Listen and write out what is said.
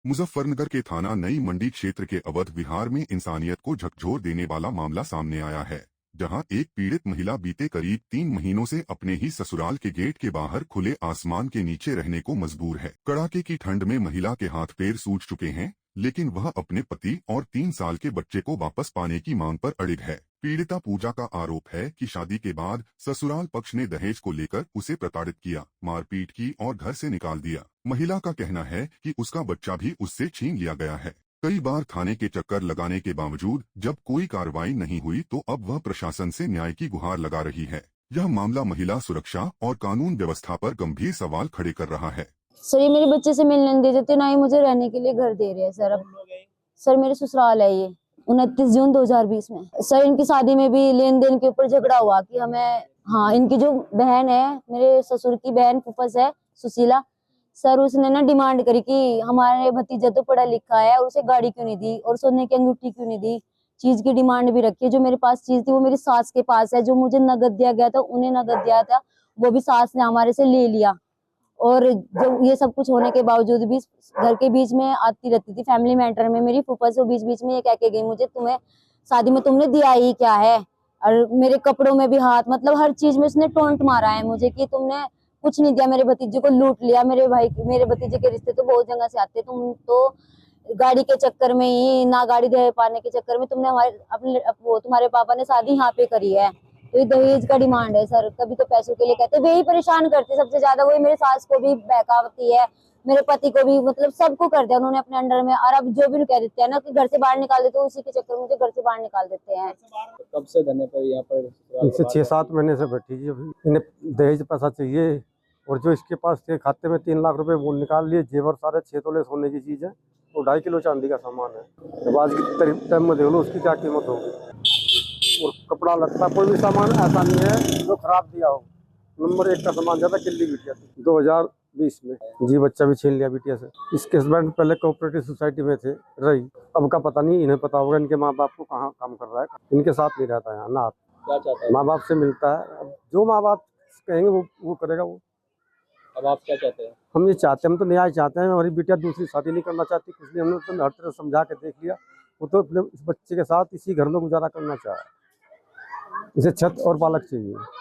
मुजफ्फरनगर के थाना नई मंडी क्षेत्र के अवध विहार में इंसानियत को झकझोर देने वाला मामला सामने आया है, जहां एक पीड़ित महिला बीते करीब 3 महीनों से अपने ही ससुराल के गेट के बाहर खुले आसमान के नीचे रहने को मजबूर है। कड़ाके की ठंड में महिला के हाथ पैर सूज चुके हैं, लेकिन वह अपने पति और 3 साल के बच्चे को वापस पाने की मांग पर अड़िग है। पीड़िता पूजा का आरोप है कि शादी के बाद ससुराल पक्ष ने दहेज को लेकर उसे प्रताड़ित किया, मारपीट की और घर से निकाल दिया। महिला का कहना है कि उसका बच्चा भी उससे छीन लिया गया है। कई बार थाने के चक्कर लगाने के बावजूद जब कोई कार्रवाई नहीं हुई तो अब वह प्रशासन से न्याय की गुहार लगा रही है। यह मामला महिला सुरक्षा और कानून व्यवस्था पर गंभीर सवाल खड़े कर रहा है। सर, ये मेरे बच्चे से मिलने नहीं देते, ना ही मुझे रहने के लिए घर दे रहे हैं सर। अब सर मेरे ससुराल है ये 29 जून 2020 में। सर इनकी शादी में भी लेन देन के ऊपर झगड़ा हुआ कि हमें, हाँ, इनकी जो बहन है, मेरे ससुर की बहन फुफस है सुशीला सर, उसने ना डिमांड करी कि हमारे भतीजा तो पढ़ा लिखा है और उसे गाड़ी क्यों नहीं दी और सोने की अंगूठी क्यों नहीं दी। चीज की डिमांड भी रखी है। जो मेरे पास चीज थी वो मेरी सास के पास है। जो मुझे नगद दिया गया था, उन्हें नगद दिया था, वो भी सास ने हमारे से ले लिया। और जो ये सब कुछ होने के बावजूद भी घर के बीच में आती रहती थी। फैमिली मैटर में मेरी फूफा बीच बीच में ये कह के गई मुझे, तुम्हें शादी में तुमने दिया ही क्या है। और मेरे कपड़ों में भी हाथ, मतलब हर चीज में उसने टोंट मारा है मुझे कि तुमने कुछ नहीं दिया, मेरे भतीजे को लूट लिया। मेरे भतीजे के रिश्ते तो बहुत जगह से आते, तुम तो गाड़ी के चक्कर में ही, ना गाड़ी दे पाने के चक्कर में तुमने तुम्हारे पापा ने शादी यहाँ पे करी है। तो ये दहेज का डिमांड है सर। कभी तो पैसों के लिए कहते, वे ही परेशान करते सबसे ज्यादा। वही मेरे सास को भी बहकावती है, मेरे पति को भी, मतलब सबको कर दिया उन्होंने अपने अंडर में। और अब जो भी कह देते हैं ना कि घर से बाहर निकाल देते, उसी के चक्कर में मुझे घर से बाहर निकाल देते हैं। कब से धरने पर यहाँ पर? इससे 6-7 महीने से बैठी जी। अभी इन्हें दहेज पैसा चाहिए और जो इसके पास थे खाते में 3 लाख रुपए वो निकाल लिए। जेवर सारे 6 तोले सोने की चीज है और 2.5 किलो चांदी का सामान है। अब आज की टाइम में देख लो उसकी क्या कीमत होगी। और कपड़ा लगता कोई भी सामान ऐसा नहीं है जो खराब दिया हो। नंबर 1 का सामान ज्यादा किल्ली बिटिया थी 2020 में जी। बच्चा भी छीन लिया बिटिया से। इसके हस्बैंड पहले कोऑपरेटिव सोसाइटी में थे रही, अब का पता नहीं, इन्हें पता होगा इनके माँ बाप को कहाँ काम कर रहा है। इनके साथ नहीं रहता है, अनाथ। क्या चाहता है? माँ बाप से मिलता है। अब जो माँ बाप कहेंगे वो करेगा वो। अब आप क्या चाहते हैं? हम ये चाहते हैं, हम तो न्याय चाहते हैं। हमारी बेटिया दूसरी शादी नहीं करना चाहती, कुछ नहीं। हमने तो हर तरह समझा के देख लिया। वो तो अपने इस बच्चे के साथ इसी घर में गुजारा करना चाह रहा है। इसे छत और बालक चाहिए।